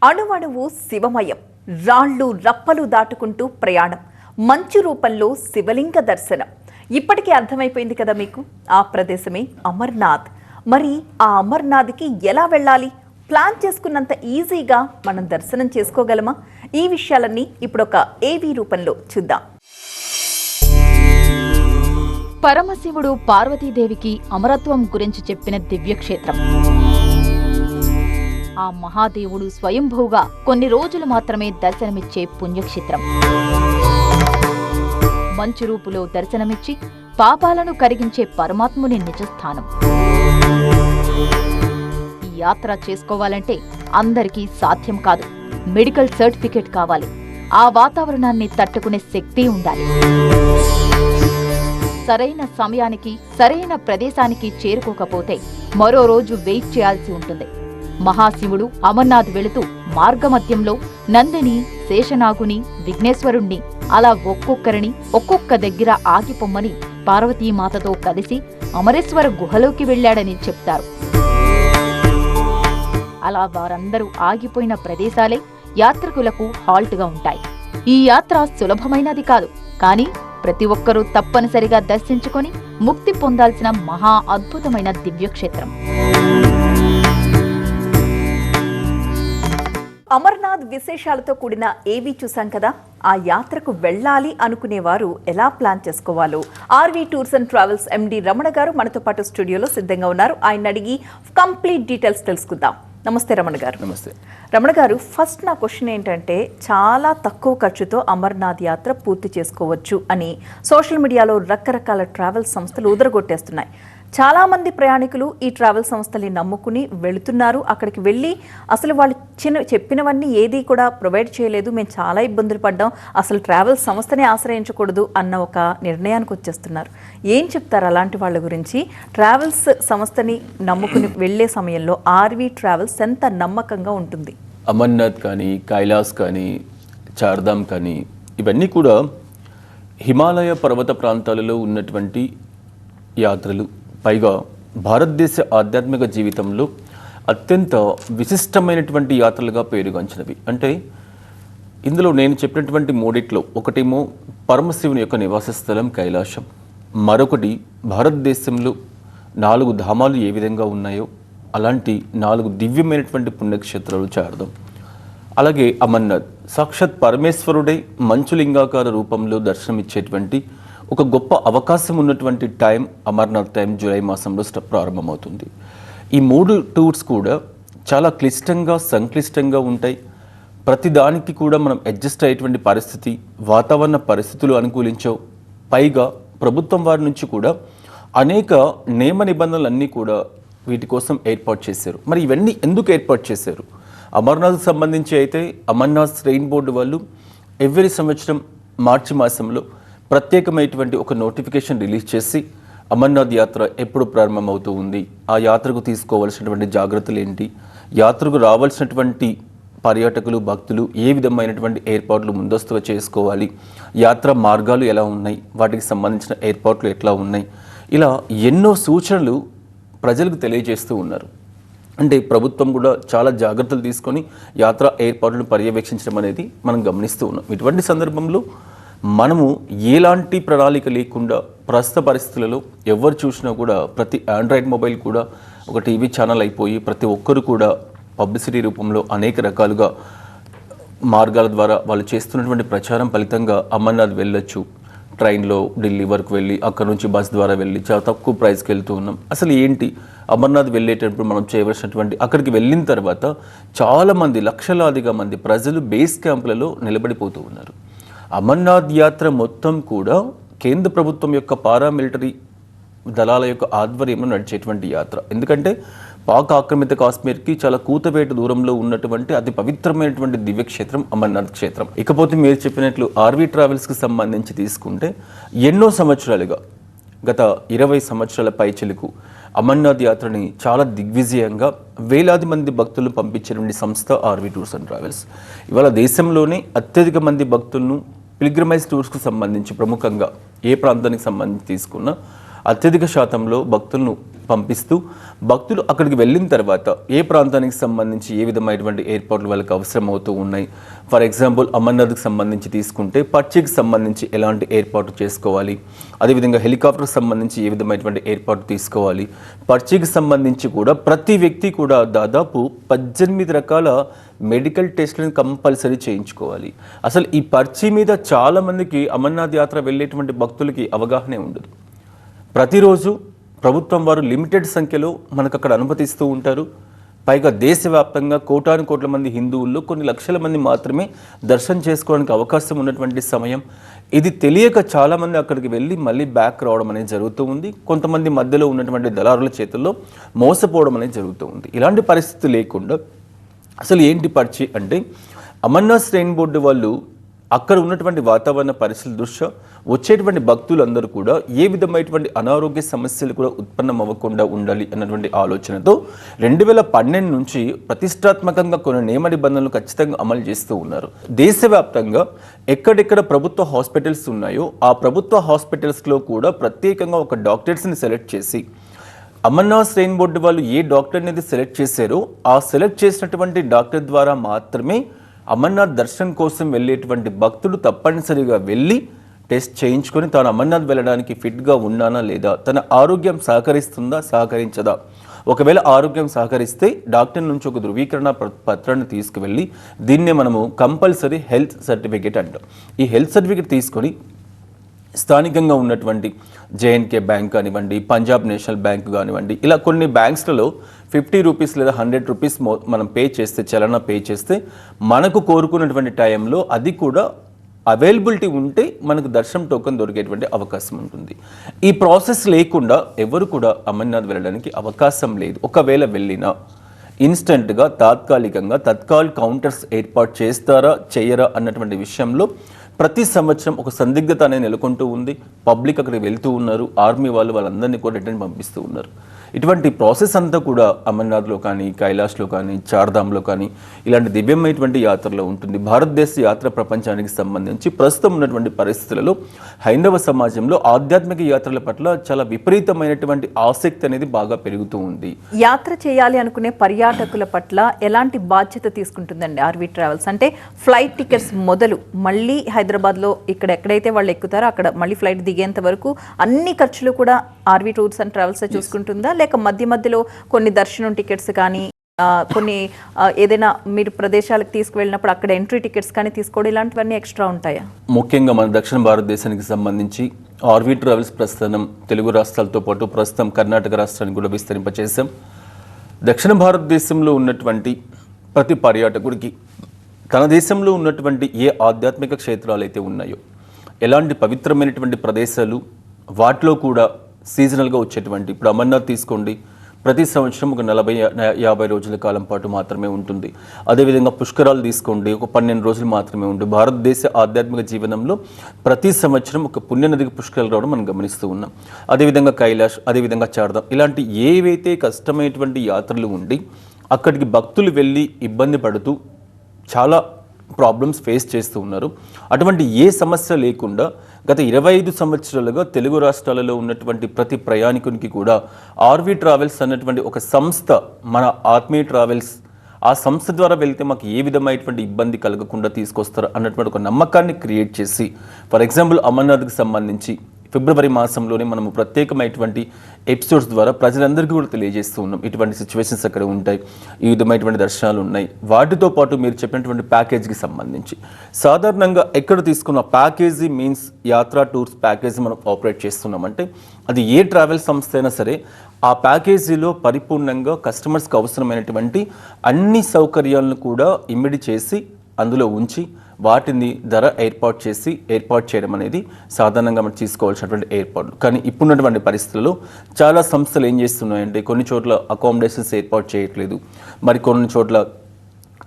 అణువణువు శివమయం, రాళ్ళు రప్పలు దాటుకుంటూ ప్రయాణం, మంచు రూపంలో శివలింగ దర్శనం. ఇప్పటికీ అర్థమైపోయింది కదా మీకు, ఆ ప్రదేశమే అమర్నాథ్. మరి ఆ అమర్నాథ్కి ఎలా వెళ్ళాలి? ప్లాన్ చేసుకున్నంత ఈజీగా మనం దర్శనం చేసుకోగలమా? ఈ విషయాలన్నీ ఇప్పుడు ఒక ఏవీ రూపంలో చూద్దాం. పరమశివుడు పార్వతీదేవికి అమరత్వం గురించి చెప్పిన దివ్యక్షేత్రం. ఆ మహాదేవుడు స్వయంభూగా కొన్ని రోజులు మాత్రమే దర్శనమిచ్చే పుణ్యక్షేత్రం. మంచు రూపులో దర్శనమిచ్చి పాపాలను కరిగించే పరమాత్ముని నిజస్థానం. ఈ యాత్ర చేసుకోవాలంటే అందరికీ సాధ్యం కాదు. మెడికల్ సర్టిఫికేట్ కావాలి. ఆ వాతావరణాన్ని తట్టుకునే శక్తి ఉండాలి. సరైన సమయానికి సరైన ప్రదేశానికి చేరుకోకపోతే మరో రోజు వెయిట్ చేయాల్సి ఉంటుంది. మహాశివుడు అమర్నాథ్ వెళుతూ మార్గమధ్యంలో నందిని, శేషనాగుని, విఘ్నేశ్వరుణ్ణి అలా ఒక్కొక్కరిని ఒక్కొక్క దగ్గర ఆగిపోమ్మని పార్వతీమాతతో కలిసి అమరేశ్వర గుహలోకి వెళ్లాడని చెప్తారు. అలా వారందరూ ఆగిపోయిన ప్రదేశాలే యాత్రికులకు హాల్ట్గా ఉంటాయి. ఈ యాత్ర సులభమైనది కాదు, కానీ ప్రతి ఒక్కరూ తప్పనిసరిగా దర్శించుకొని ముక్తి పొందాల్సిన మహా అద్భుతమైన దివ్యక్షేత్రం. అమర్నాథ్ విశేషాలతో కూడిన ఏవీ చూసాం కదా. ఆ యాత్రకు వెళ్ళాలి అనుకునేవారు ఎలా ప్లాన్ చేసుకోవాలో ఆర్వీ టూర్స్ అండ్ ట్రావెల్స్ ఎండి రమణ గారు మనతో పాటు స్టూడియోలో సిద్ధంగా ఉన్నారు. ఆయన అడిగి కంప్లీట్ డీటెయిల్స్ తెలుసుకుందాం. నమస్తే రమణ గారు. నమస్తే రమణ గారు, ఫస్ట్ నా క్వశ్చన్ ఏంటంటే, చాలా తక్కువ ఖర్చుతో అమర్నాథ్ యాత్ర పూర్తి చేసుకోవచ్చు అని సోషల్ మీడియాలో రకరకాల ట్రావెల్ సంస్థలు ఉదరగొట్టేస్తున్నాయి. చాలామంది ప్రయాణికులు ఈ ట్రావెల్ సంస్థల్ని నమ్ముకుని వెళుతున్నారు. అక్కడికి వెళ్ళి అసలు వాళ్ళు చెప్పినవన్నీ ఏది కూడా ప్రొవైడ్ చేయలేదు, మేము చాలా ఇబ్బందులు పడ్డాం, అసలు ట్రావెల్ సంస్థనే ఆశ్రయించకూడదు అన్న ఒక నిర్ణయానికి వచ్చేస్తున్నారు. ఏం చెప్తారు అలాంటి వాళ్ళ గురించి? ట్రావెల్స్ సంస్థని నమ్ముకుని వెళ్లే సమయంలో ఆర్వీ ట్రావెల్స్ ఎంత నమ్మకంగా ఉంటుంది? అమర్నాథ్ కానీ, కైలాస్ కానీ, చార్ధామ్ కానీ, ఇవన్నీ కూడా హిమాలయ పర్వత ప్రాంతాలలో ఉన్నటువంటి యాత్రలు. పైగా భారతదేశ ఆధ్యాత్మిక జీవితంలో అత్యంత విశిష్టమైనటువంటి యాత్రలుగా పేరుగాంచినవి. అంటే ఇందులో నేను చెప్పినటువంటి మూడిట్లో ఒకటేమో పరమశివుని యొక్క నివాస స్థలం కైలాసం, మరొకటి భారతదేశంలో 4 ధామాలు ఏ విధంగా ఉన్నాయో అలాంటి 4 దివ్యమైనటువంటి పుణ్యక్షేత్రాలు చార్ధామ్, అలాగే అమర్నాథ్ సాక్షాత్ పరమేశ్వరుడై మంచులింగాకార రూపంలో దర్శనమిచ్చేటువంటి ఒక గొప్ప అవకాశం ఉన్నటువంటి టైం అమర్నాథ్ టైం జూలై మాసంలో ప్రారంభమవుతుంది. ఈ 3 టూర్స్ కూడా చాలా క్లిష్టంగా సంక్లిష్టంగా ఉంటాయి. ప్రతిదానికి కూడా మనం అడ్జస్ట్ అయ్యేటువంటి పరిస్థితి, వాతావరణ పరిస్థితులు అనుకూలించవు. పైగా ప్రభుత్వం వారి నుంచి కూడా అనేక నియమ నిబంధనలన్నీ కూడా వీటి కోసం ఏర్పాటు చేశారు. మరి ఇవన్నీ ఎందుకు ఏర్పాటు చేశారు? అమర్నాథ్కి సంబంధించి అయితే అమర్నాథ్ శ్రైన్ బోర్డు వాళ్ళు ఎవ్రీ సంవత్సరం మార్చి మాసంలో ప్రత్యేకమైనటువంటి ఒక నోటిఫికేషన్ రిలీజ్ చేసి అమర్నాథ్ యాత్ర ఎప్పుడు ప్రారంభమవుతూ ఉంది, ఆ యాత్రకు తీసుకోవాల్సినటువంటి జాగ్రత్తలు ఏంటి, యాత్రకు రావాల్సినటువంటి పర్యాటకులు భక్తులు ఏ విధమైనటువంటి ఏర్పాట్లు ముందస్తుగా చేసుకోవాలి, యాత్ర మార్గాలు ఎలా ఉన్నాయి, వాటికి సంబంధించిన ఏర్పాట్లు ఎట్లా ఉన్నాయి, ఇలా ఎన్నో సూచనలు ప్రజలకు తెలియజేస్తూ ఉన్నారు. అంటే ప్రభుత్వం కూడా చాలా జాగ్రత్తలు తీసుకొని యాత్ర ఏర్పాట్లను పర్యవేక్షించడం అనేది మనం గమనిస్తూ ఉన్నాం. ఇటువంటి సందర్భంలో మనము ఎలాంటి ప్రణాళిక లేకుండా ప్రస్తుత పరిస్థితులలో ఎవరు చూసినా కూడా ప్రతి ఆండ్రాయిడ్ మొబైల్ కూడా ఒక టీవీ ఛానల్ అయిపోయి ప్రతి ఒక్కరు కూడా పబ్లిసిటీ రూపంలో అనేక రకాలుగా మార్గాల ద్వారా వాళ్ళు చేస్తున్నటువంటి ప్రచారం ఫలితంగా అమర్నాథ్ వెళ్ళొచ్చు, ట్రైన్లో ఢిల్లీ వరకు వెళ్ళి అక్కడ నుంచి బస్ ద్వారా వెళ్ళి చాలా తక్కువ ప్రైస్కి వెళ్తూ ఉన్నాం. అసలు ఏంటి అమర్నాథ్ వెళ్ళేటప్పుడు మనం చేయవలసినటువంటి, అక్కడికి వెళ్ళిన తర్వాత చాలామంది లక్షలాదిగా మంది ప్రజలు బేస్ క్యాంపులలో నిలబడిపోతూ ఉన్నారు. అమర్నాథ్ యాత్ర మొత్తం కూడా కేంద్ర ప్రభుత్వం యొక్క పారామిలిటరీ దళాల యొక్క ఆధ్వర్యంలో నడిచేటువంటి యాత్ర. ఎందుకంటే పాక్ ఆక్రమిత కాశ్మీర్కి చాలా కూతవేట దూరంలో ఉన్నటువంటి అతి పవిత్రమైనటువంటి దివ్యక్షేత్రం అమర్నాథ్ క్షేత్రం. ఇకపోతే మీరు చెప్పినట్లు ఆర్వీ ట్రావెల్స్కి సంబంధించి తీసుకుంటే ఎన్నో సంవత్సరాలుగా, గత 20 సంవత్సరాల పైచిలకు అమర్నాథ్ యాత్రని చాలా దిగ్విజయంగా వేలాది మంది భక్తులను పంపించినటువంటి సంస్థ ఆర్వీ టూర్స్ అండ్ ట్రావెల్స్. ఇవాళ దేశంలోనే అత్యధిక మంది భక్తులను పిల్గ్రిమైజ్ టూర్స్కు సంబంధించి ప్రముఖంగా ఏ ప్రాంతానికి సంబంధించి తీసుకున్నా అత్యధిక శాతంలో భక్తులను పంపిస్తూ భక్తులు అక్కడికి వెళ్ళిన తర్వాత ఏ ప్రాంతానికి సంబంధించి ఏ విధమైనటువంటి ఏర్పాట్లు వాళ్ళకి అవసరం అవుతూ ఉన్నాయి. ఫర్ ఎగ్జాంపుల్ అమర్నాథ్కి సంబంధించి తీసుకుంటే పర్చికి సంబంధించి ఎలాంటి ఏర్పాటు చేసుకోవాలి, అదేవిధంగా హెలికాప్టర్కి సంబంధించి ఏ విధమైనటువంటి ఏర్పాటు తీసుకోవాలి. పర్చికి సంబంధించి కూడా ప్రతి వ్యక్తి కూడా దాదాపు 18 రకాల మెడికల్ టెస్ట్లను కంపల్సరీ చేయించుకోవాలి. అసలు ఈ పర్చి మీద చాలామందికి అమర్నాథ్ యాత్ర వెళ్ళేటువంటి భక్తులకి అవగాహనే ఉండదు. ప్రతిరోజు ప్రభుత్వం వారు లిమిటెడ్ సంఖ్యలో మనకు అక్కడ అనుమతిస్తూ ఉంటారు. పైగా దేశవ్యాప్తంగా కోటాను కోట్ల మంది హిందువుల్లో కొన్ని లక్షల మంది మాత్రమే దర్శనం చేసుకోవడానికి అవకాశం ఉన్నటువంటి సమయం. ఇది తెలియక చాలామంది అక్కడికి వెళ్ళి మళ్ళీ బ్యాక్ రావడం అనేది జరుగుతూ ఉంది. కొంతమంది మధ్యలో ఉన్నటువంటి దళారుల చేతుల్లో మోసపోవడం అనేది జరుగుతూ ఉంది. ఇలాంటి పరిస్థితి లేకుండా అసలు ఏంటి పర్చి అంటే, అమర్నాథ్ శ్రేణి బోర్డు వాళ్ళు అక్కడ ఉన్నటువంటి వాతావరణ పరిస్థితుల దృష్ట్యా వచ్చేటువంటి భక్తులందరూ కూడా ఏ విధమైనటువంటి అనారోగ్య సమస్యలు కూడా ఉత్పన్నం అవ్వకుండా ఉండాలి అన్నటువంటి ఆలోచనతో 2012 నుంచి ప్రతిష్టాత్మకంగా కొన్ని నియమ నిబంధనలు ఖచ్చితంగా అమలు చేస్తూ ఉన్నారు. దేశవ్యాప్తంగా ఎక్కడెక్కడ ప్రభుత్వ హాస్పిటల్స్ ఉన్నాయో ఆ ప్రభుత్వ హాస్పిటల్స్లో కూడా ప్రత్యేకంగా ఒక డాక్టర్స్ని సెలెక్ట్ చేసి, అమర్నాథ్ శ్రేణి బోర్డు వాళ్ళు ఏ డాక్టర్ అనేది సెలెక్ట్ చేశారో ఆ సెలెక్ట్ చేసినటువంటి డాక్టర్ ద్వారా మాత్రమే అమర్నాథ్ దర్శనం కోసం వెళ్ళేటువంటి భక్తుడు తప్పనిసరిగా వెళ్ళి టెస్ట్ చేయించుకొని తాను అమర్నాథ్ వెళ్ళడానికి ఫిట్గా ఉన్నానా లేదా, తన ఆరోగ్యం సహకరిస్తుందా సహకరించదా, ఒకవేళ ఆరోగ్యం సహకరిస్తే డాక్టర్ నుంచి ఒక ధృవీకరణ పత్రాన్ని తీసుకువెళ్ళి దీన్నే మనము కంపల్సరీ హెల్త్ సర్టిఫికేట్ అంటాం. ఈ హెల్త్ సర్టిఫికేట్ తీసుకొని స్థానికంగా ఉన్నటువంటి జేఎన్కే బ్యాంక్ కానివ్వండి, పంజాబ్ నేషనల్ బ్యాంక్ కానివ్వండి, ఇలా కొన్ని బ్యాంక్స్లలో 50 రూపీస్ లేదా 100 రూపీస్ మనం పే చేస్తే, చలనా పే చేస్తే మనకు కోరుకున్నటువంటి టైంలో అది కూడా అవైలబిలిటీ ఉంటే మనకు దర్శనం టోకెన్ దొరికేటువంటి అవకాశం ఉంటుంది. ఈ ప్రాసెస్ లేకుండా ఎవరు కూడా అమర్నాథ్ వెళ్ళడానికి అవకాశం లేదు. ఒకవేళ వెళ్ళినా ఇన్స్టెంట్గా తాత్కాలికంగా తత్కాల్ కౌంటర్స్ ఏర్పాటు చేస్తారా చేయరా అన్నటువంటి విషయంలో ప్రతి సంవత్సరం ఒక సందిగ్ధత అనేది నెలకొంటూ ఉంది. పబ్లిక్ అక్కడికి వెళ్తూ ఉన్నారు, ఆర్మీ వాళ్ళందరినీ కూడా రిటర్న్ పంపిస్తూ ఉన్నారు. ఇటువంటి ప్రాసెస్ అంతా కూడా అమర్నాథ్లో కానీ, కైలాష్లో కానీ, చార్ధామ్లో కానీ ఇలాంటి దివ్యమైనటువంటి యాత్రలో ఉంటుంది. భారతదేశ యాత్ర ప్రపంచానికి సంబంధించి ప్రస్తుతం ఉన్నటువంటి పరిస్థితులలో హైందవ సమాజంలో ఆధ్యాత్మిక యాత్రల పట్ల చాలా విపరీతమైనటువంటి ఆసక్తి అనేది బాగా పెరుగుతూ ఉంది. యాత్ర చేయాలి అనుకునే పర్యాటకుల పట్ల ఎలాంటి బాధ్యత తీసుకుంటుందండి ఆర్వీ ట్రావెల్స్? అంటే ఫ్లైట్ టికెట్స్ మొదలు మళ్ళీ హైదరాబాద్లో ఇక్కడ ఎక్కడైతే వాళ్ళు ఎక్కుతారో అక్కడ మళ్ళీ ఫ్లైట్ దిగేంత వరకు అన్ని ఖర్చులు కూడా ఆర్వీ టూర్స్ అండ్ ట్రావెల్స్ చూసుకుంటుందా, లేక మధ్యలో కొన్ని దర్శనం టికెట్స్ కానీ కొన్ని ఏదైనా మీరు ప్రదేశాలకు తీసుకువెళ్ళినప్పుడు అక్కడ ఎంట్రీ టికెట్స్ కానీ తీసుకోవడం ఇలాంటివన్నీ ఎక్స్ట్రా ఉంటాయా? ముఖ్యంగా మన దక్షిణ భారతదేశానికి సంబంధించి ఆర్వీ ట్రావెల్స్ ప్రస్తుతం తెలుగు రాష్ట్రాలతో పాటు ప్రస్తుతం కర్ణాటక రాష్ట్రానికి కూడా విస్తరింపచేసాం. దక్షిణ భారతదేశంలో ఉన్నటువంటి ప్రతి పర్యాటకుడికి తన దేశంలో ఉన్నటువంటి ఏ ఆధ్యాత్మిక క్షేత్రాలు అయితే ఉన్నాయో, ఎలాంటి పవిత్రమైనటువంటి ప్రదేశాలు, వాటిలో కూడా సీజనల్గా వచ్చేటువంటి, ఇప్పుడు అమర్నాథ్ తీసుకోండి, ప్రతి సంవత్సరం ఒక 40-50 రోజుల కాలం పాటు మాత్రమే ఉంటుంది. అదేవిధంగా పుష్కరాలు తీసుకోండి, ఒక 12 రోజులు మాత్రమే ఉంటుంది. భారతదేశ ఆధ్యాత్మిక జీవనంలో ప్రతి సంవత్సరం ఒక పుణ్యనదికి పుష్కరాలు రావడం మనం గమనిస్తూ ఉన్నాం. అదేవిధంగా కైలాష్, అదేవిధంగా చార్ధామ్, ఇలాంటి ఏవైతే కష్టమైనటువంటి యాత్రలు ఉండి అక్కడికి భక్తులు వెళ్ళి ఇబ్బంది పడుతూ చాలా ప్రాబ్లమ్స్ ఫేస్ చేస్తూ ఉన్నారు. అటువంటి ఏ సమస్య లేకుండా గత 25 సంవత్సరాలుగా తెలుగు రాష్ట్రాలలో ఉన్నటువంటి ప్రతి ప్రయాణికునికి కూడా ఆర్వీ ట్రావెల్స్ అన్నటువంటి ఒక సంస్థ, మన ఆత్మీయ ట్రావెల్స్, ఆ సంస్థ ద్వారా వెళ్తే మాకు ఏ విధమైనటువంటి ఇబ్బంది కలగకుండా తీసుకొస్తారు అన్నటువంటి ఒక నమ్మకాన్ని క్రియేట్ చేసి, ఫర్ ఎగ్జాంపుల్ అమర్నాథ్కి సంబంధించి ఫిబ్రవరి మాసంలోనే మనము ప్రత్యేకమైనటువంటి ఎపిసోడ్స్ ద్వారా ప్రజలందరికీ కూడా తెలియజేస్తూ ఉన్నాం. ఇటువంటి సిచ్యువేషన్స్ అక్కడ ఉంటాయి, ఈ విధమైనటువంటి దర్శనాలు ఉన్నాయి. వాటితో పాటు మీరు చెప్పినటువంటి ప్యాకేజీకి సంబంధించి సాధారణంగా ఎక్కడ తీసుకున్న ప్యాకేజీ మీన్స్ యాత్రా టూర్స్ ప్యాకేజీ మనం ఆపరేట్ చేస్తున్నామంటే అది ఏ ట్రావెల్ సంస్థ అయినా సరే ఆ ప్యాకేజీలో పరిపూర్ణంగా కస్టమర్స్కి అవసరమైనటువంటి అన్ని సౌకర్యాలను కూడా ఇమిడి చేసి అందులో ఉంచి వాటిని ధర ఏర్పాటు చేయడం అనేది సాధారణంగా మనం తీసుకోవాల్సినటువంటి ఏర్పాట్లు. కానీ ఇప్పుడున్నటువంటి పరిస్థితుల్లో చాలా సంస్థలు ఏం చేస్తున్నాయంటే కొన్ని చోట్ల అకామిడేషన్స్ ఏర్పాటు చేయట్లేదు, మరి కొన్ని చోట్ల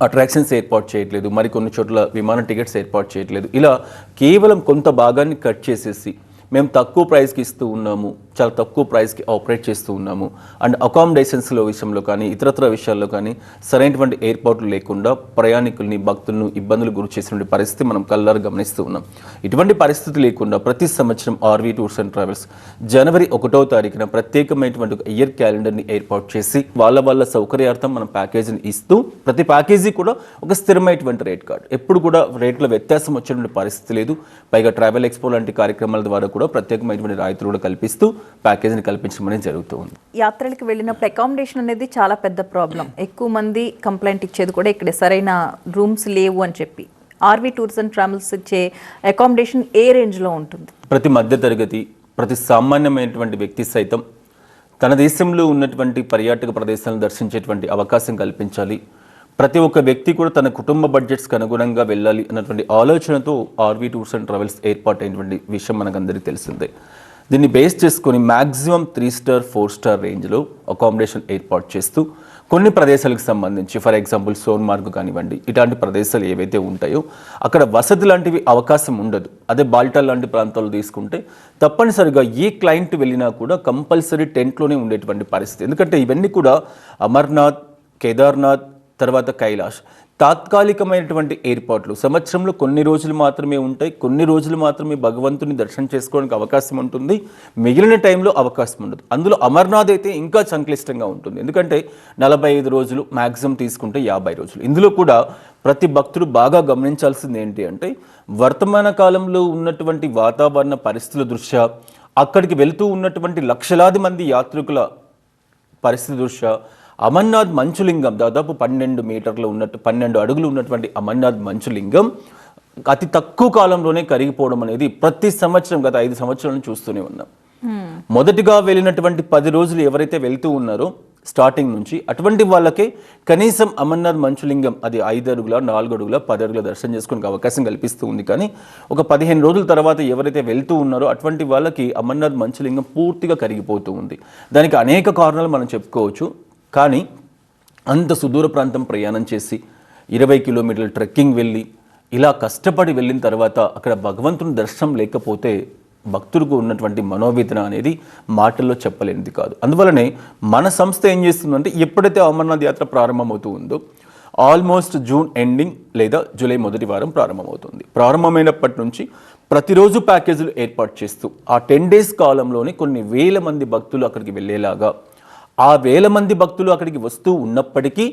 అట్రాక్షన్స్ ఏర్పాటు చేయట్లేదు, మరి కొన్ని చోట్ల విమాన టికెట్స్ ఏర్పాటు చేయట్లేదు. ఇలా కేవలం కొంత భాగాన్ని కట్ చేసేసి మేము తక్కువ ప్రైస్కి ఇస్తూ ఉన్నాము, చాలా తక్కువ ప్రైస్కి ఆపరేట్ చేస్తూ ఉన్నాము, అండ్ అకామిడేషన్స్లో విషయంలో కానీ ఇతరత్ర విషయాల్లో కానీ సరైనటువంటి ఎయిర్పోర్ట్లు లేకుండా ప్రయాణికుల్ని భక్తులను ఇబ్బందులు గురి చేసినటువంటి పరిస్థితి మనం కళ్ళారా గమనిస్తూ ఉన్నాం. ఇటువంటి పరిస్థితి లేకుండా ప్రతి సంవత్సరం ఆర్వీ టూర్స్ అండ్ ట్రావెల్స్ జనవరి 1వ తారీఖున ప్రత్యేకమైనటువంటి ఒక ఇయర్ క్యాలెండర్ని ఏర్పాటు చేసి వాళ్ళ సౌకర్యార్థం మనం ప్యాకేజీని ఇస్తూ ప్రతి ప్యాకేజీ కూడా ఒక స్థిరమైనటువంటి రేట్ కార్డ్, ఎప్పుడు కూడా రేట్ల వ్యత్యాసం వచ్చేటువంటి పరిస్థితి లేదు. పైగా ట్రావెల్ ఎక్స్పో లాంటి కార్యక్రమాల ద్వారా కూడా ప్రత్యేకమైనటువంటి రాయితీలు కూడా కల్పిస్తూ ప్యాకేజీని కల్పించడం అనేది జరుగుతూ ఉంది. యాత్రలకు వెళ్ళినప్పుడు అకామిడేషన్ అనేది చాలా పెద్ద ప్రాబ్లం. ఎక్కువ మంది కంప్లైంట్ ఇచ్చేది కూడా ఇక్కడ సరైన రూమ్స్ లేవు అని చెప్పి. ఆర్వీ టూర్స్ అండ్ ట్రావెల్స్ ఇచ్చే అకామిడేషన్ ఏ రేంజ్లో ఉంటుంది? ప్రతి మధ్యతరగతి, ప్రతి సామాన్యమైనటువంటి వ్యక్తి సైతం తన దేశంలో ఉన్నటువంటి పర్యాటక ప్రదేశాలను దర్శించేటువంటి అవకాశం కల్పించాలి. ప్రతి ఒక్క వ్యక్తి కూడా తన కుటుంబ బడ్జెట్స్కి అనుగుణంగా వెళ్ళాలి అన్నటువంటి ఆలోచనతో ఆర్వీ టూర్స్ అండ్ ట్రావెల్స్ ఏర్పాటైనటువంటి విషయం మనకందరికీ తెలిసిందే. దీన్ని బేస్ చేసుకొని మ్యాక్సిమం 3 స్టార్ 4 స్టార్ రేంజ్లో అకామిడేషన్ ఏర్పాటు చేస్తూ కొన్ని ప్రదేశాలకు సంబంధించి ఫర్ ఎగ్జాంపుల్ సోన్మార్గ్ కానివ్వండి, ఇలాంటి ప్రదేశాలు ఏవైతే ఉంటాయో అక్కడ వసతి లాంటివి అవకాశం ఉండదు. అదే బాల్టాల్ లాంటి ప్రాంతాలు తీసుకుంటే తప్పనిసరిగా ఏ క్లయింట్ వెళ్ళినా కూడా కంపల్సరీ టెంట్లోనే ఉండేటువంటి పరిస్థితి. ఎందుకంటే ఇవన్నీ కూడా అమర్నాథ్, కేదార్నాథ్, తర్వాత కైలాష్ తాత్కాలికమైనటువంటి ఏర్పాట్లు. సంవత్సరంలో కొన్ని రోజులు మాత్రమే ఉంటాయి, కొన్ని రోజులు మాత్రమే భగవంతుని దర్శనం చేసుకోవడానికి అవకాశం ఉంటుంది, మిగిలిన టైంలో అవకాశం ఉండదు. అందులో అమర్నాథ్ అయితే ఇంకా సంక్లిష్టంగా ఉంటుంది. ఎందుకంటే 45 రోజులు, మ్యాక్సిమం తీసుకుంటే 50 రోజులు. ఇందులో కూడా ప్రతి భక్తుడు బాగా గమనించాల్సింది ఏంటి అంటే వర్తమాన కాలంలో ఉన్నటువంటి వాతావరణ పరిస్థితుల దృష్ట్యా, అక్కడికి వెళ్తూ ఉన్నటువంటి లక్షలాది మంది యాత్రికుల పరిస్థితి దృష్ట్యా అమర్నాథ్ మంచులింగం దాదాపు 12 అడుగులు ఉన్నటువంటి అమర్నాథ్ మంచులింగం అతి తక్కువ కాలంలోనే కరిగిపోవడం అనేది ప్రతి సంవత్సరం గత 5 సంవత్సరాలను చూస్తూనే ఉన్నాం. మొదటిగా వెళ్ళినటువంటి 10 రోజులు ఎవరైతే వెళ్తూ ఉన్నారో స్టార్టింగ్ నుంచి అటువంటి వాళ్ళకే కనీసం అమర్నాథ్ మంచులింగం అది 5 అడుగుల 4 అడుగుల 10 అడుగుల దర్శనం చేసుకోవడానికి అవకాశం కల్పిస్తూ ఉంది. కానీ ఒక 15 రోజుల తర్వాత ఎవరైతే వెళ్తూ ఉన్నారో అటువంటి వాళ్ళకి అమర్నాథ్ మంచులింగం పూర్తిగా కరిగిపోతూ ఉంది. దానికి అనేక కారణాలు మనం చెప్పుకోవచ్చు. కానీ అంత సుదూర ప్రాంతం ప్రయాణం చేసి 20 కిలోమీటర్ల ట్రెక్కింగ్ వెళ్ళి ఇలా కష్టపడి వెళ్ళిన తర్వాత అక్కడ భగవంతుని దర్శనం లేకపోతే భక్తులకు ఉన్నటువంటి మనోవేదన అనేది మాటల్లో చెప్పలేనిది కాదు. అందువలనే మన సంస్థ ఏం చేస్తుందంటే ఎప్పుడైతే అమర్నాథ్ యాత్ర ప్రారంభమవుతూ ఉందో ఆల్మోస్ట్ జూన్ ఎండింగ్ లేదా జూలై మొదటి వారం ప్రారంభమవుతుంది. ప్రారంభమైనప్పటి నుంచి ప్రతిరోజు ప్యాకేజీలు ఏర్పాటు చేస్తూ ఆ 10 డేస్ కాలంలోనే కొన్ని వేల మంది భక్తులు అక్కడికి వెళ్ళేలాగా, ఆ వేల మంది భక్తులు అక్కడికి వస్తూ ఉన్నప్పటికీ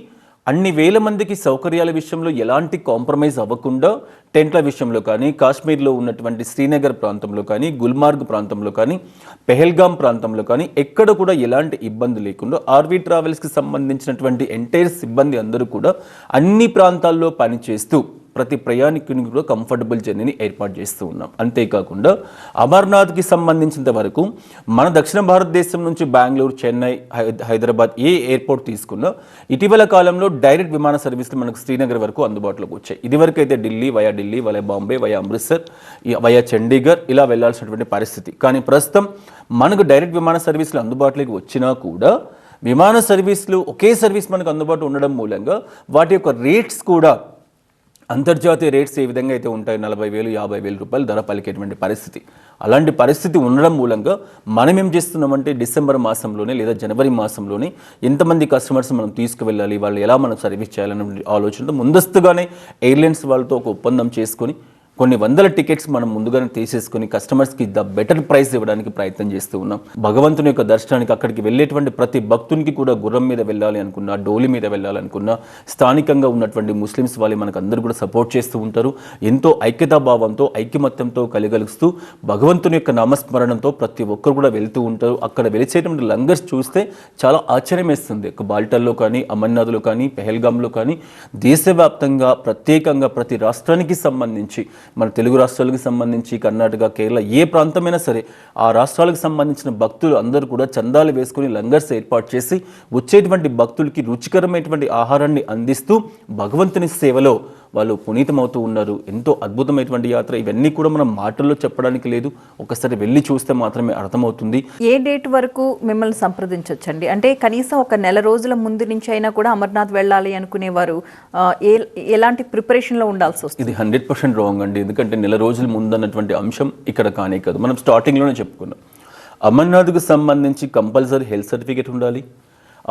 అన్ని వేల మందికి సౌకర్యాల విషయంలో ఎలాంటి కాంప్రమైజ్ అవ్వకుండా టెంట్ల విషయంలో కానీ, కాశ్మీర్లో ఉన్నటువంటి శ్రీనగర్ ప్రాంతంలో కానీ, గుల్మార్గ్ ప్రాంతంలో కానీ, పెహల్గాం ప్రాంతంలో కానీ ఎక్కడ కూడా ఎలాంటి ఇబ్బంది లేకుండా ఆర్వీ ట్రావెల్స్కి సంబంధించినటువంటి ఎంటైర్ సిబ్బంది అందరూ కూడా అన్ని ప్రాంతాల్లో పనిచేస్తూ ప్రతి ప్రయాణికునికి కూడా కంఫర్టబుల్ జర్నీని ఏర్పాటు చేస్తూ ఉన్నాం. అంతేకాకుండా అమర్నాథ్కి సంబంధించినంత వరకు మన దక్షిణ భారతదేశం నుంచి బెంగళూరు, చెన్నై, హైదరాబాద్ ఏ ఎయిర్పోర్ట్ తీసుకున్నా ఇటీవల కాలంలో డైరెక్ట్ విమాన సర్వీసులు మనకు శ్రీనగర్ వరకు అందుబాటులోకి వచ్చాయి. ఇదివరకు అయితే Delhi, via Bombay, via Amritsar, via Chandigarh ఇలా వెళ్లాల్సినటువంటి పరిస్థితి. కానీ ప్రస్తుతం మనకు డైరెక్ట్ విమాన సర్వీసులు అందుబాటులోకి వచ్చినా కూడా విమాన సర్వీసులు ఒకే సర్వీస్ మనకు అందుబాటు ఉండడం మూలంగా వాటి యొక్క రేట్స్ కూడా అంతర్జాతీయ రేట్స్ ఏ విధంగా అయితే ఉంటాయి 40,000, 50,000 రూపాయలు ధర పలికేటువంటి పరిస్థితి. అలాంటి పరిస్థితి ఉండడం మూలంగా మనం ఏం చేస్తున్నామంటే డిసెంబర్ మాసంలోనే లేదా జనవరి మాసంలోనే ఎంతమంది కస్టమర్స్ మనం తీసుకువెళ్ళాలి, వాళ్ళు ఎలా మనం సర్వీస్ చేయాలనే ఆలోచనతో ముందస్తుగానే ఎయిర్లైన్స్ వాళ్ళతో ఒక ఒప్పందం చేసుకొని కొన్ని వందల టికెట్స్ మనం ముందుగానే తీసేసుకుని కస్టమర్స్కి ద బెటర్ ప్రైస్ ఇవ్వడానికి ప్రయత్నం చేస్తూ ఉన్నాం. భగవంతుని యొక్క దర్శనానికి అక్కడికి వెళ్ళేటువంటి ప్రతి భక్తునికి కూడా గుర్రం మీద వెళ్ళాలి అనుకున్నా, డోలి మీద వెళ్ళాలనుకున్నా స్థానికంగా ఉన్నటువంటి ముస్లిమ్స్ వాళ్ళు మనకు అందరూ కూడా సపోర్ట్ చేస్తూ ఉంటారు. ఎంతో ఐక్యతాభావంతో, ఐక్యమత్యంతో కలిగలుస్తూ భగవంతుని యొక్క నామస్మరణంతో ప్రతి ఒక్కరు కూడా వెళ్తూ ఉంటారు. అక్కడ వెలిచేటువంటి లంగర్స్ చూస్తే చాలా ఆశ్చర్యం వేస్తుంది. ఒక బాల్టాల్లో కానీ, అమర్నాథ్లో కానీ, పెహల్గాంలో కానీ దేశవ్యాప్తంగా ప్రత్యేకంగా ప్రతి రాష్ట్రానికి సంబంధించి మన తెలుగు రాష్ట్రాలకు సంబంధించి కర్ణాటక, కేరళ ఏ ప్రాంతమైనా సరే ఆ రాష్ట్రాలకు సంబంధించిన భక్తులు అందరూ కూడా చందాలు వేసుకుని లంగర్స్ ఏర్పాటు చేసి వచ్చేటువంటి భక్తులకి రుచికరమైనటువంటి ఆహారాన్ని అందిస్తూ భగవంతుని సేవలో వాళ్ళు పునీతమవుతూ ఉన్నారు. ఎంతో అద్భుతమైనటువంటి యాత్ర. ఇవన్నీ కూడా మనం మాటల్లో చెప్పడానికి లేదు, ఒకసారి వెళ్ళి చూస్తే మాత్రమే అర్థమవుతుంది. ఏ డేట్ వరకు మిమ్మల్ని సంప్రదించవచ్చండి? అంటే కనీసం ఒక నెల రోజుల ముందు నుంచి అయినా కూడా అమర్నాథ్ వెళ్ళాలి అనుకునేవారు ఎలాంటి ప్రిపరేషన్లో ఉండాల్సి వస్తుంది? ఇది 100% రాంగ్ అండి. కాదండి, ఎందుకంటే నెల రోజుల ముందు అన్నటువంటి అంశం ఇక్కడ కానే కాదు. మనం స్టార్టింగ్లోనే చెప్పుకున్నాం, అమర్నాథ్కు సంబంధించి కంపల్సరీ హెల్త్ సర్టిఫికేట్ ఉండాలి.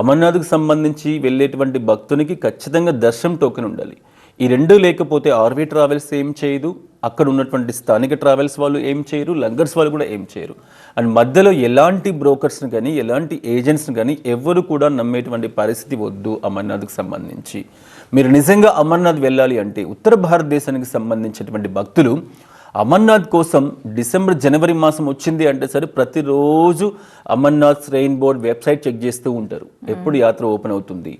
అమర్నాథ్కు సంబంధించి వెళ్ళేటువంటి భక్తునికి ఖచ్చితంగా దర్శనం టోకెన్ ఉండాలి. ఈ రెండు లేకపోతే ఆర్వీ ట్రావెల్స్ ఏం చేయదు, అక్కడ ఉన్నటువంటి స్థానిక ట్రావెల్స్ వాళ్ళు ఏం చేయరు, లంగర్స్ వాళ్ళు కూడా ఏం చేయరు. అండ్ మధ్యలో ఎలాంటి బ్రోకర్స్ని కానీ ఎలాంటి ఏజెంట్స్ని కానీ ఎవరు కూడా నమ్మేటువంటి పరిస్థితి వద్దు. అమర్నాథ్కి సంబంధించి మీరు నిజంగా అమర్నాథ్ వెళ్ళాలి అంటే ఉత్తర భారతదేశానికి సంబంధించినటువంటి భక్తులు అమర్నాథ్ కోసం జనవరి మాసం వచ్చింది అంటే సరే ప్రతిరోజు Amarnath shrine board website check చేస్తూ ఉంటారు. ఎప్పుడు యాత్ర ఓపెన్ అవుతుంది,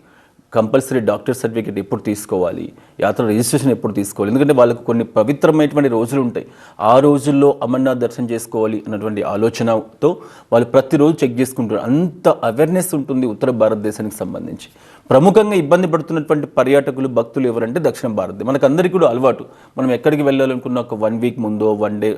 కంపల్సరీ డాక్టర్ సర్టిఫికేట్ ఎప్పుడు తీసుకోవాలి, యాత్ర రిజిస్ట్రేషన్ ఎప్పుడు తీసుకోవాలి, ఎందుకంటే వాళ్ళకు కొన్ని పవిత్రమైనటువంటి రోజులు ఉంటాయి. ఆ రోజుల్లో అమర్నాథ్ దర్శనం చేసుకోవాలి అన్నటువంటి ఆలోచనతో వాళ్ళు ప్రతిరోజు చెక్ చేసుకుంటారు. అంత అవేర్నెస్ ఉంటుంది ఉత్తర భారతదేశానికి సంబంధించి. ప్రముఖంగా ఇబ్బంది పడుతున్నటువంటి పర్యాటకులు భక్తులు ఎవరంటే దక్షిణ భారతదేశం. మనకందరికీ కూడా అలవాటు, మనం ఎక్కడికి వెళ్ళాలనుకున్న ఒక 1 వీక్ ముందో, 1 డే,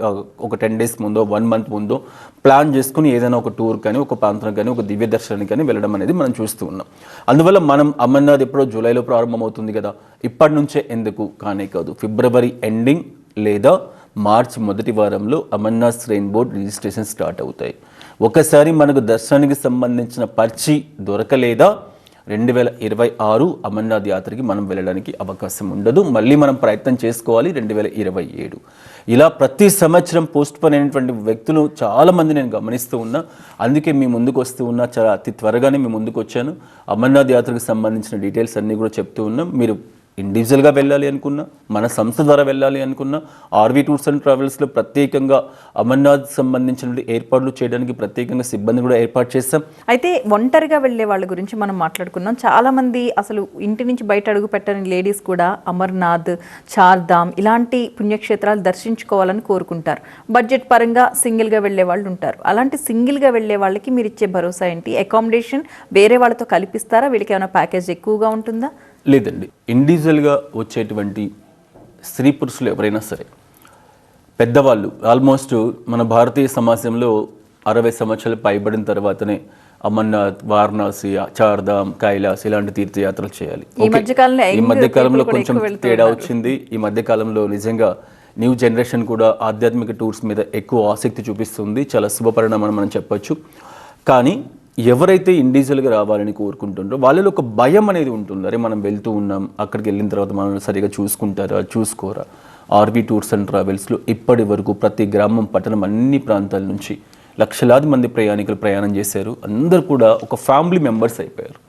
ఒక 10 డేస్ ముందో, 1 మంత్ ముందో ప్లాన్ చేసుకుని ఏదైనా ఒక టూర్ కానీ, ఒక ప్రాంతం కానీ, ఒక దివ్య దర్శనానికి కానీ వెళ్ళడం అనేది మనం చూస్తూ ఉన్నాం. అందువల్ల మనం అమర్నాథ్ ఎప్పుడో జూలైలో ప్రారంభమవుతుంది కదా, ఇప్పటి నుంచే ఎందుకు కానే కాదు, ఫిబ్రవరి ఎండింగ్ లేదా మార్చి మొదటి వారంలో Amarnath shrine board registration start అవుతాయి. ఒకసారి మనకు దర్శనానికి సంబంధించిన పర్చి దొరకలేదా 2026 అమర్నాథ్ యాత్రకి మనం వెళ్ళడానికి అవకాశం ఉండదు. మళ్ళీ మనం ప్రయత్నం చేసుకోవాలి 2027. ఇలా ప్రతి సంవత్సరం పోస్ట్ పోన్ అయినటువంటి వ్యక్తులు చాలామంది నేను గమనిస్తూ ఉన్నా. అందుకే మీ ముందుకు వస్తూ ఉన్నా, చాలా అతి త్వరగానే మీ ముందుకు వచ్చాను. అమర్నాథ్ యాత్రకు సంబంధించిన డీటెయిల్స్ అన్నీ కూడా చెప్తూ ఉన్నాం. మీరు ఇండివిజువల్గా వెళ్ళాలి అనుకున్నా, మన సంస్థ ద్వారా వెళ్ళాలి అనుకున్నా, ఆర్వీ టూర్స్ అండ్ ట్రావెల్స్లో ప్రత్యేకంగా అమర్నాథ్ సంబంధించిన ఏర్పాట్లు చేయడానికి ప్రత్యేకంగా సిబ్బంది కూడా ఏర్పాటు చేస్తాం. అయితే ఒంటరిగా వెళ్ళే వాళ్ళ గురించి మనం మాట్లాడుకున్నాం. చాలామంది అసలు ఇంటి నుంచి బయట అడుగు పెట్టని లేడీస్ కూడా అమర్నాథ్, చార్ధామ్ ఇలాంటి పుణ్యక్షేత్రాలు దర్శించుకోవాలని కోరుకుంటారు. బడ్జెట్ పరంగా సింగిల్గా వెళ్ళే వాళ్ళు ఉంటారు. అలాంటి సింగిల్గా వెళ్ళే వాళ్ళకి మీరు ఇచ్చే భరోసా ఏంటి? అకామిడేషన్ వేరే వాళ్ళతో కల్పిస్తారా? వీళ్ళకి ఏమైనా ప్యాకేజ్ ఎక్కువగా ఉంటుందా? లేదండి, ఇండివిజువల్గా వచ్చేటువంటి స్త్రీ పురుషులు ఎవరైనా సరే, పెద్దవాళ్ళు ఆల్మోస్ట్ మన భారతీయ సమాజంలో 60 సంవత్సరాలు పైబడిన తర్వాతనే అమర్నాథ్, వారణాసి, చార్ధామ్, కైలాస్ ఇలాంటి తీర్థయాత్రలు చేయాలి. ఈ మధ్యకాలంలో కొంచెం తేడా వచ్చింది. ఈ మధ్యకాలంలో నిజంగా న్యూ జనరేషన్ కూడా ఆధ్యాత్మిక టూర్స్ మీద ఎక్కువ ఆసక్తి చూపిస్తుంది. చాలా శుభపరిణామం మనం చెప్పొచ్చు. కానీ ఎవరైతే ఇండివిజువల్గా రావాలని కోరుకుంటుంటారో వాళ్ళలో ఒక భయం అనేది ఉంటుంది. అరే మనం వెళ్తూ ఉన్నాం, అక్కడికి వెళ్ళిన తర్వాత మనం సరిగా చూసుకుంటారా, చూసుకోరా. ఆర్వీ టూర్స్ అండ్ ట్రావెల్స్లో ఇప్పటి వరకు ప్రతి గ్రామం, పట్టణం, అన్ని ప్రాంతాల నుంచి లక్షలాది మంది ప్రయాణికులు ప్రయాణం చేశారు. అందరూ కూడా ఒక ఫ్యామిలీ మెంబర్స్ అయిపోయారు.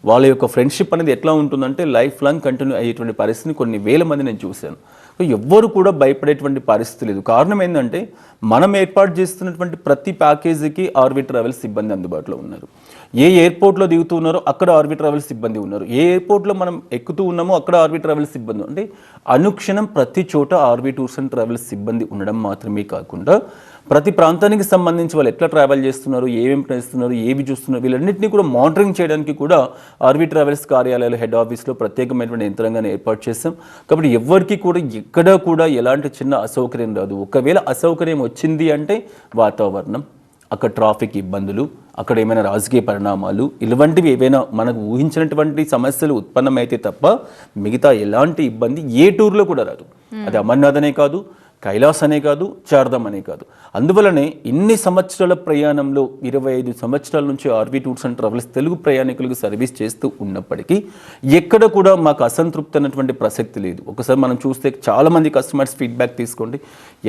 వాళ్ళ యొక్క ఫ్రెండ్షిప్ అనేది ఎట్లా ఉంటుందంటే లైఫ్ లాంగ్ కంటిన్యూ అయ్యేటువంటి పరిస్థితిని కొన్ని వేల మంది నేను చూశాను. ఎవ్వరు కూడా భయపడేటువంటి పరిస్థితి లేదు. కారణం ఏంటంటే మనం ఏర్పాటు చేస్తున్నటువంటి ప్రతి ప్యాకేజీకి ఆర్వీ ట్రావెల్స్ సిబ్బంది అందుబాటులో ఉన్నారు. ఏ ఎయిర్పోర్ట్లో దిగుతూ ఉన్నారో అక్కడ ఆర్వీ ట్రావెల్స్ సిబ్బంది ఉన్నారు. ఏ ఎయిర్పోర్ట్లో మనం ఎక్కుతూ ఉన్నామో అక్కడ ఆర్వీ ట్రావెల్స్ సిబ్బంది, అంటే అనుక్షణం ప్రతి చోట ఆర్వీ టూర్స్ అండ్ ట్రావెల్స్ సిబ్బంది ఉండడం మాత్రమే కాకుండా ప్రతి ప్రాంతానికి సంబంధించి వాళ్ళు ఎట్లా ట్రావెల్ చేస్తున్నారు, ఏమేమి చేస్తున్నారు, ఏవి చూస్తున్నారు, వీళ్ళన్నింటినీ కూడా మానిటరింగ్ చేయడానికి కూడా ఆర్వీ ట్రావెల్స్ కార్యాలయాలు, హెడ్ ఆఫీస్లో ప్రత్యేకమైనటువంటి యంత్రాంగాన్ని ఏర్పాటు చేస్తాం. కాబట్టి ఎవరికి కూడా ఎక్కడా కూడా ఎలాంటి చిన్న అసౌకర్యం రాదు. ఒకవేళ అసౌకర్యం వచ్చింది అంటే వాతావరణం, అక్కడ ట్రాఫిక్ ఇబ్బందులు, అక్కడ ఏమైనా రాజకీయ పరిణామాలు, ఇలాంటివి ఏవైనా మనకు ఊహించినటువంటి సమస్యలు ఉత్పన్నమైతే తప్ప మిగతా ఎలాంటి ఇబ్బంది ఏ టూర్లో కూడా రాదు. అది అమర్నాథ్ అనే కాదు, కైలాస్ అనే కాదు, చార్ధామ్ అనే కాదు. అందువలనే ఇన్ని సంవత్సరాల ప్రయాణంలో 25 సంవత్సరాల నుంచి RV tours and travels Telugu ప్రయాణికులకు సర్వీస్ చేస్తూ ఉన్నప్పటికీ ఎక్కడ కూడా మాకు అసంతృప్తి అన్నటువంటి ప్రసక్తి లేదు. ఒకసారి మనం చూస్తే చాలామంది కస్టమర్స్ ఫీడ్బ్యాక్ తీసుకోండి,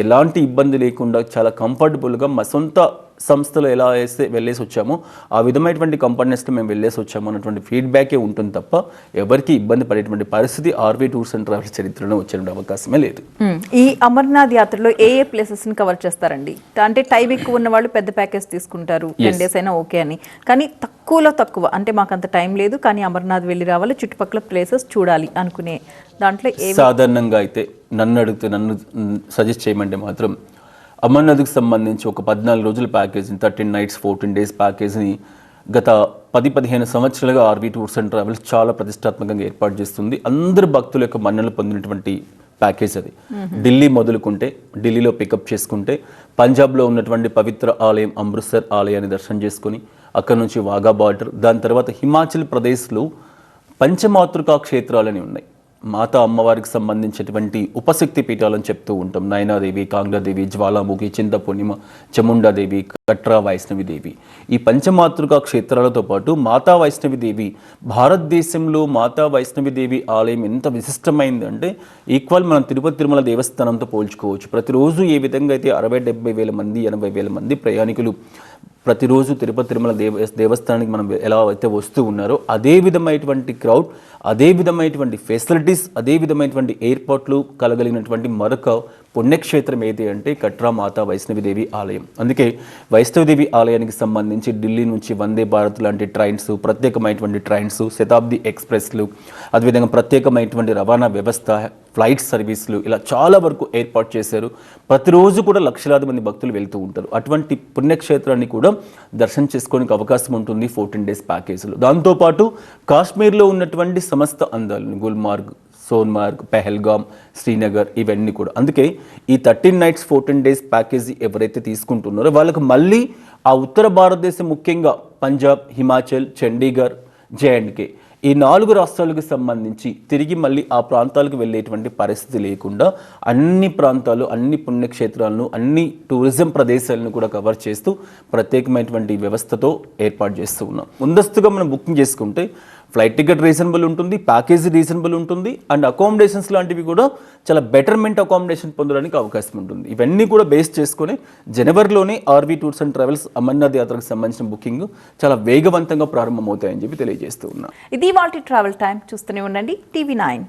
ఎలాంటి ఇబ్బంది లేకుండా చాలా కంఫర్టబుల్గా మా సొంత సంస్థలో ఎలా వెళ్ళేసి వచ్చామో ఆ విధమైనటువంటి కంపెనీస్లో మేము వెళ్ళేసి వచ్చాము అన్నటువంటి ఫీడ్బ్యాకే ఉంటుంది తప్ప ఎవరికి ఇబ్బంది పడేటువంటి పరిస్థితి ఆర్వీ టూర్స్ అండ్ ట్రావెల్స్ చరిత్రలో వచ్చే అవకాశమే లేదు. ఈ అమర్నాథ్ యాత్రలో ఏ ప్లేసెస్ ని కవర్ చేస్తారండి? అంటే టైం ఎక్కువ ఉన్న వాళ్ళు పెద్ద ప్యాకేజ్ తీసుకుంటారు, 10 days అయినా ఓకే అని. కానీ తక్కువలో తక్కువ, అంటే మాకు అంత టైం లేదు కానీ అమర్నాథ్ వెళ్ళి రావాలి, చుట్టుపక్కల ప్లేసెస్ చూడాలి అనుకునే దాంట్లో సాధారణంగా అయితే నన్ను సజెస్ట్ చేయమంటే మాత్రం అమర్నాథ్కి సంబంధించి ఒక 14 రోజుల ప్యాకేజీని, 13 nights 14 days ప్యాకేజీని గత 10-15 సంవత్సరాలుగా ఆర్వీ టూర్స్ అండ్ ట్రావెల్స్ చాలా ప్రతిష్టాత్మకంగా ఏర్పాటు చేస్తుంది. అందరు భక్తుల యొక్క మన్ననలు పొందినటువంటి ప్యాకేజ్ అది. ఢిల్లీ మొదలుకుంటే, ఢిల్లీలో పికప్ చేసుకుంటే పంజాబ్లో ఉన్నటువంటి పవిత్ర ఆలయం అమృత్సర్ ఆలయాన్ని దర్శనం చేసుకొని అక్కడ నుంచి వాఘా బార్డర్, దాని తర్వాత హిమాచల్ ప్రదేశ్లో పంచమాతృకా క్షేత్రాలని ఉన్నాయి. మాతా అమ్మవారికి సంబంధించినటువంటి ఉపశక్తి పీఠాలని చెప్తూ ఉంటాం. నయనాదేవి, కాంగ్రాదేవి, జ్వాలాముఖి, చింతపూర్ణిమ, చాముండాదేవి, కట్రా వైష్ణవిదేవి. ఈ పంచమాతృకా క్షేత్రాలతో పాటు మాతా వైష్ణవిదేవి, భారతదేశంలో మాతా వైష్ణవిదేవి ఆలయం ఎంత విశిష్టమైంది అంటే ఈక్వల్ మనం తిరుపతి తిరుమల దేవస్థానంతో పోల్చుకోవచ్చు. ప్రతిరోజు ఏ విధంగా అయితే 60-70 వేల మంది 80 వేల మంది ప్రయాణికులు ప్రతిరోజు తిరుపతి తిరుమల దేవస్థానానికి మనం ఎలా అయితే వస్తూ ఉన్నారో అదే విధమైనటువంటి క్రౌడ్, అదే విధమైనటువంటి ఫెసిలిటీస్, అదే విధమైనటువంటి ఏర్పాట్లు కలగలిగినటువంటి మరొక పుణ్యక్షేత్రం ఏది అంటే కట్రా మాతా వైష్ణవిదేవి ఆలయం. అందుకే వైష్ణవిదేవి ఆలయానికి సంబంధించి ఢిల్లీ నుంచి వందే భారత్ లాంటి ట్రైన్స్, ప్రత్యేకమైనటువంటి ట్రైన్స్, శతాబ్ది ఎక్స్ప్రెస్లు, అదేవిధంగా ప్రత్యేకమైనటువంటి రవాణా వ్యవస్థ, ఫ్లైట్ సర్వీసులు, ఇలా చాలా వరకు ఏర్పాటు చేశారు. ప్రతిరోజు కూడా లక్షలాది మంది భక్తులు వెళ్తూ ఉంటారు. అటువంటి పుణ్యక్షేత్రాన్ని కూడా దర్శనం చేసుకోవడానికి అవకాశం ఉంటుంది 14 డేస్ ప్యాకేజీలో. దాంతోపాటు కాశ్మీర్లో ఉన్నటువంటి సమస్త అందాలను గుల్మార్గ్, సోన్మార్గ్, పెహల్గామ్, శ్రీనగర్ ఇవన్నీ కూడా. అందుకే ఈ 13 నైట్స్ 14 డేస్ ప్యాకేజీ ఎవరైతే తీసుకుంటున్నారో వాళ్ళకు మళ్ళీ ఆ ఉత్తర భారతదేశం, ముఖ్యంగా పంజాబ్, హిమాచల్, చండీగఢ్, జేఎండ్కే ఈ 4 రాష్ట్రాలకు సంబంధించి తిరిగి మళ్ళీ ఆ ప్రాంతాలకు వెళ్ళేటువంటి పరిస్థితి లేకుండా అన్ని ప్రాంతాలు, అన్ని పుణ్యక్షేత్రాలను, అన్ని టూరిజం ప్రదేశాలను కూడా కవర్ చేస్తూ ప్రత్యేకమైనటువంటి వ్యవస్థతో ఏర్పాటు చేస్తూ ఉన్నాం. ముందస్తుగా మనం బుకింగ్ చేసుకుంటే ఫ్లైట్ టికెట్ రీజనబుల్ ఉంటుంది, ప్యాకేజీ రీజనబుల్ ఉంటుంది, అండ్ అకామిడేషన్స్ లాంటివి కూడా చాలా బెటర్మెంట్ అకామిడేషన్ పొందడానికి అవకాశం ఉంటుంది. ఇవన్నీ కూడా బేస్ చేసుకొని జనవరిలోనే RV tours and travels Amarnath యాత్రకు సంబంధించిన బుకింగ్ చాలా వేగవంతంగా ప్రారంభమవుతాయని చెప్పి తెలియజేస్తూ ఉన్నాం. ఇది వాటి ట్రావెల్ టైం. చూస్తూనే ఉండండి TV9.